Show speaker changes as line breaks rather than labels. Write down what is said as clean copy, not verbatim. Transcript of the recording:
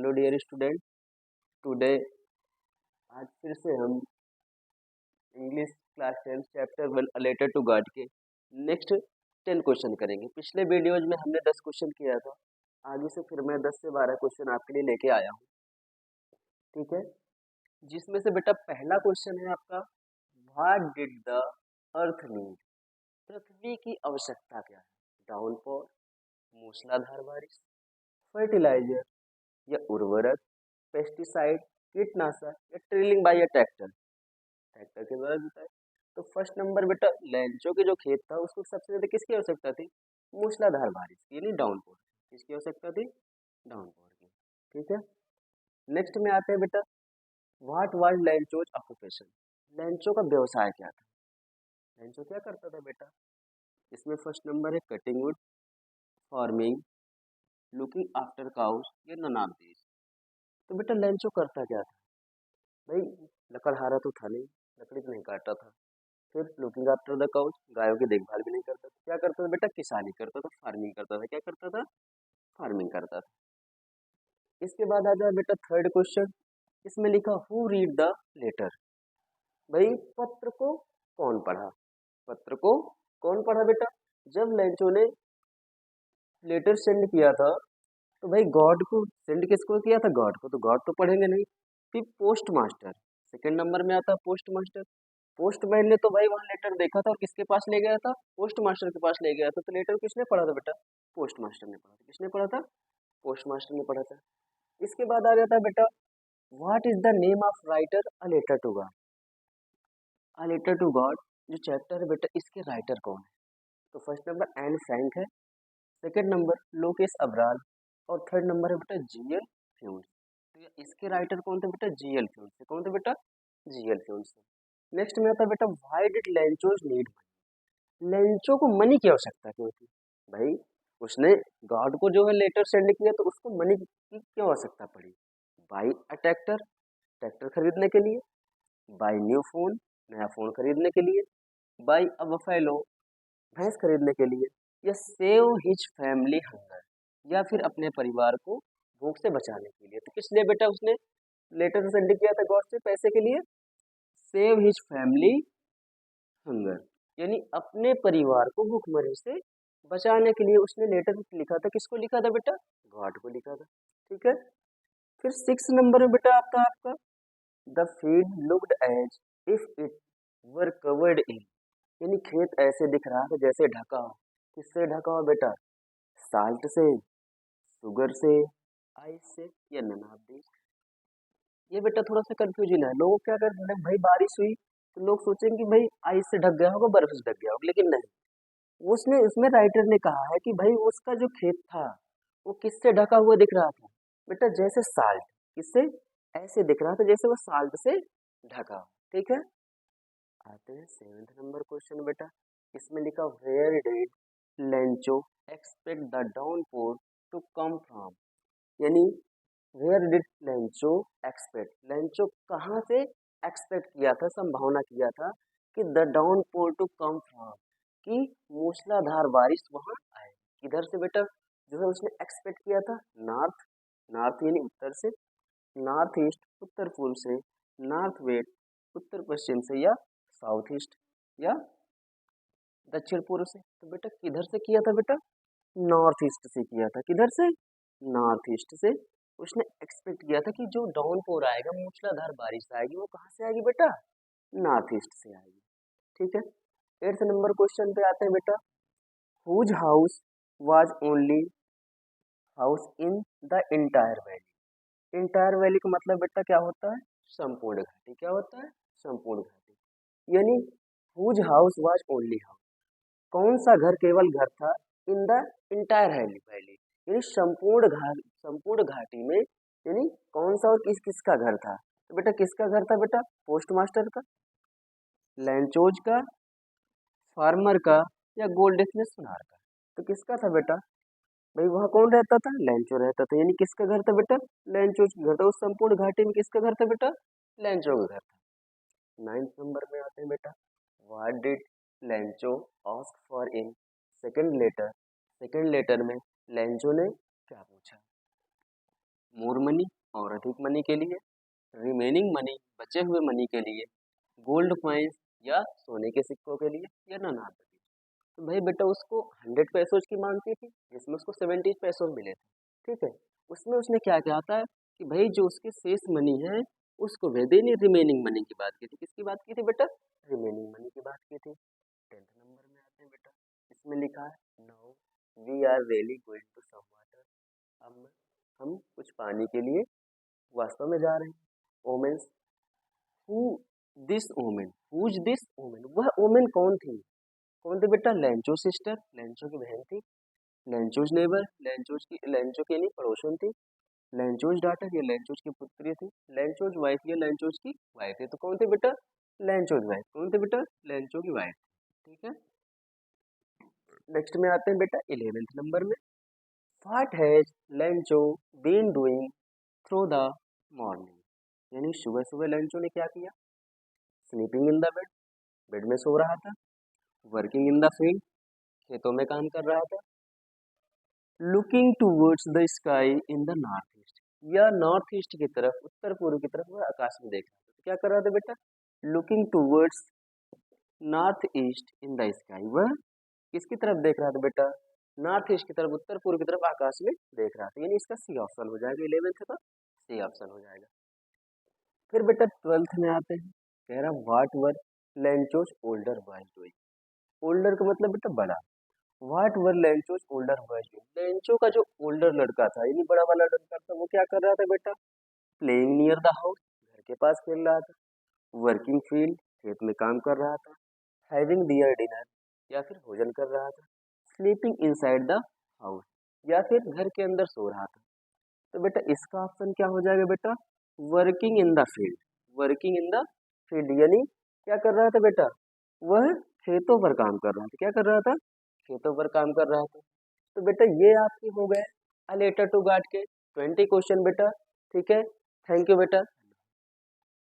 Hello dear student. Today आज फिर से हम English class 10 chapter 1 related to God के नेक्स्ट 10 क्वेश्चन करेंगे। पिछले वीडियोज में हमने 10 क्वेश्चन किया था। आगे से फिर मैं 10 से 12 क्वेश्चन आपके लिए लेके आया हूँ, ठीक है। जिसमें से बेटा पहला क्वेश्चन है आपका, what did the earth need. पृथ्वी की आवश्यकता क्या है? डाउनपोर, मूसलाधार बारिश, फर्टिलाइजर या उर्वरक, पेस्टिसाइड कीटनाशक या ट्रिलिंग बाय ट्रैक्टर। ट्रैक्टर के द्वारा जुताई। तो फर्स्ट नंबर बेटा, लैंचो के जो खेत था उसको सबसे ज्यादा किसकी आवश्यकता थी? मूसलाधार बारिश की, यानी डाउनपोर। किसकी आवश्यकता थी? डाउनपोर की, ठीक है। नेक्स्ट में आते हैं बेटा, व्हाट वाज लैंचोज ऑक्यूपेशन। लैंचो का व्यवसाय क्या था? लैंचो क्या करता था बेटा? इसमें फर्स्ट नंबर है cutting would, farming, looking after cows या नन ऑफ दिस। तो बेटा लैंचो करता क्या था भाई? लकड़हारा तो था नहीं, लकड़ी तो नहीं काटता था। फिर लुकिंग आफ्टर द काउच, गायों की देखभाल भी नहीं करता था। क्या करता था बेटा? किसानी करता था, फार्मिंग करता था। क्या करता था? फार्मिंग करता था। इसके बाद आ जाए बेटा थर्ड क्वेश्चन। इसमें लिखा हु रीड द लेटर। भाई पत्र को कौन पढ़ा? पत्र को कौन पढ़ा बेटा? जब लैंचो ने लेटर सेंड किया था तो भाई गॉड को सेंड किसको किया था? गॉड को। तो गॉड तो पढ़ेंगे नहीं। फिर पोस्ट मास्टर, सेकेंड नंबर में आता है पोस्ट मास्टर। पोस्टमैन ने तो भाई वहाँ लेटर देखा था और किसके पास ले गया था? पोस्ट मास्टर के पास ले गया था। तो लेटर किसने पढ़ा था बेटा? पोस्ट मास्टर ने पढ़ा था। किसने पढ़ा था? पोस्ट मास्टर ने पढ़ा था। इसके बाद आ जाता है बेटा, what is the name of writer a letter to God. A letter to God जो चैप्टर है बेटा, इसके राइटर कौन है? तो फर्स्ट नंबर एन फ्रैंक है, सेकेंड नंबर लोकेश अब्राल और थर्ड नंबर है बेटा जीएल फ्यून्स। तो इसके राइटर कौन थे बेटा? जीएल फ्यून्स। कौन थे बेटा? जीएल फ्यून्स। नेक्स्ट में आता है बेटा, व्हाई डिड लैंचोज नीड। लेंचो को मनी की आवश्यकता क्यों थी? भाई उसने गॉड को जो है लेटर सेंड किया तो उसको मनी की क्यों आवश्यकता पड़ी? बाई अ ट्रैक्टर, ट्रैक्टर खरीदने के लिए। बाई न्यू फोन, नया फोन खरीदने के लिए। बाई अ बफेलो, भैंस खरीदने के लिए। या सेव हिज फैमिली हंगर, या फिर अपने परिवार को भूख से बचाने के लिए। तो किस लिए बेटा उसने लेटर सेंड किया था गॉड से? पैसे के लिए। सेव हिज फैमिली हंगर, यानी अपने परिवार को भूखमरी से बचाने के लिए उसने लेटर लिखा था। किसको लिखा था बेटा? गॉड को लिखा था, ठीक है। फिर सिक्स नंबर में बेटा आता है आपका, the field looked as if it were covered in, यानी खेत ऐसे दिख रहा था जैसे ढका हो। किससे ढका हो बेटा? साल्ट से, शुगर से, आइस से या नन ऑफ दिस। ये बेटा थोड़ा सा कंफ्यूजन है। लोग क्या करते हैं भाई, बारिश हुई तो लोग सोचेंगे कि भाई आइस से ढक गया होगा, बर्फ से ढक गया होगा, लेकिन नहीं। उसने उसमें राइटर ने कहा है कि भाई उसका जो खेत था वो किससे ढका हुआ दिख रहा था बेटा? जैसे साल्ट। किससे? ऐसे दिख रहा था जैसे वो साल्ट से ढका हो, ठीक है। आते हैं सेवेंथ नंबर क्वेश्चन बेटा। इसमें लिखा, where did Lencho expect the downpour to come from, यानी where did Lencho expect, Lencho कहाँ से एक्सपेक्ट किया था, संभावना किया था कि the downpour to come from, कि मूसलाधार बारिश वहां आए। किधर से बेटा? जो है उसने एक्सपेक्ट किया था नॉर्थ, नॉर्थ यानी उत्तर से, नॉर्थ ईस्ट उत्तर पूर्व से, नॉर्थ वेस्ट उत्तर पश्चिम से, या साउथ ईस्ट या दक्षिण पूर्व से। तो बेटा किधर से किया था बेटा? नॉर्थ ईस्ट से किया था। किधर से? नॉर्थ ईस्ट से। उसने एक्सपेक्ट किया था कि जो डाउनपोर आएगा, मूसलाधार बारिश आएगी, वो कहाँ से आएगी बेटा? नॉर्थ ईस्ट से आएगी, ठीक है। एट्थ नंबर क्वेश्चन पे आते हैं बेटा, whose house was only house in the entire valley. Entire valley का मतलब बेटा क्या होता है? संपूर्ण घाटी। क्या होता है? संपूर्ण घाटी, यानी whose house was only house, कौन सा घर केवल घर था? इन द इंटायर वैली, यानी संपूर्ण घाटी में, यानी कौन सा और किस किसका घर था? तो बेटा किसका घर था बेटा? पोस्ट मास्टर का, लैंचोज का, फार्मर का, या गोल्ड स्मिथ सुनार का। तो किसका था बेटा? भाई वहाँ कौन रहता था? लैंचो रहता था, यानी किसका घर था बेटा? लैंचोज का घर था। उस संपूर्ण घाटी में किसका घर था बेटा? लैंचो का घर था। नाइन्थ नंबर में आते हैं बेटा, what did Lencho ask for in second letter. Second letter में लैंचो ने क्या पूछा? मोर मनी और अधिक मनी के लिए, रिमेनिंग मनी बचे हुए मनी के लिए, गोल्ड कॉइन्स या सोने के सिक्कों के लिए, या नन ऑफ द। तो भाई बेटा उसको 100 पैसोज की मांग की थी जिसमें उसको 70 पैसोज मिले थे, ठीक है। उसमें उसने क्या क्या था कि भाई जो उसके शेष मनी है उसको वह देनी, रिमेनिंग मनी की बात की थी। किसकी बात की थी बेटा? रिमेनिंग मनी की बात की थी। 10th नंबर में आते हैं बेटा, इसमें लिखा है now we are really going to some water. अब हम कुछ पानी के लिए वास्तव में जा रहे हैं। Omens, who this omen, whose this omen, वह ओमेन कौन थी? कौन थी बेटा? लेंचो सिस्टर, लेंचो की बहन थी। लेंचोज नेबर, लेंचो की नहीं पड़ोसन थी। लेंचोज डाटर, ये लेंचोज की पुत्री थी। लेंचोज वाइफ, ये लेंचोज की वाइफ थी। तो कौन थी बेटा? Lencho's wife. कौन थी बेटा? लेंचो की वाइफ, ठीक है। नेक्स्ट में आते हैं बेटा 11th नंबर में, what has Lencho been doing through the morning, यानी सुबह सुबह लेंचो ने क्या किया? Sleeping in the bed, bed में सो रहा था। वर्किंग इन द फील्ड, खेतों में काम कर रहा था। Looking towards the sky in the north east, या नॉर्थ ईस्ट की तरफ, उत्तर पूर्व की तरफ वह आकाश में देख रहा था। तो क्या कर रहा था बेटा? Looking towards north east in the sky, वह किसकी तरफ देख रहा था बेटा? नॉर्थ ईस्ट की तरफ, उत्तर पूर्व की तरफ आकाश में देख रहा था। यानी इसका सी ऑप्शन हो जाएगा, 11th का सी ऑप्शन हो जाएगा। फिर बेटा 12th में आते हैं, कह रहा what were Lencho's older boys doing. Older का मतलब बेटा बड़ा। What were Lencho's older boys doing, Lencho का जो ओल्डर लड़का था, यानी बड़ा वाला लड़का था, वो क्या कर रहा था बेटा? प्लेइंग नियर द हाउस, घर के पास खेल रहा था। वर्किंग फील्ड, खेत में काम कर रहा था। हैविंग डियर डिनर, या फिर भोजन कर रहा था। स्लीपिंग इनसाइड द हाउस, या फिर घर के अंदर सो रहा था। तो बेटा इसका ऑप्शन क्या हो जाएगा बेटा? Working in the field. Working in the field यानी क्या कर रहा था बेटा? वह खेतों पर काम कर रहा था। क्या कर रहा था? खेतों पर काम कर रहा था। तो बेटा ये आपके हो गए अ लेटर टू गार्ड के 20 क्वेश्चन बेटा, ठीक है। थैंक यू बेटा।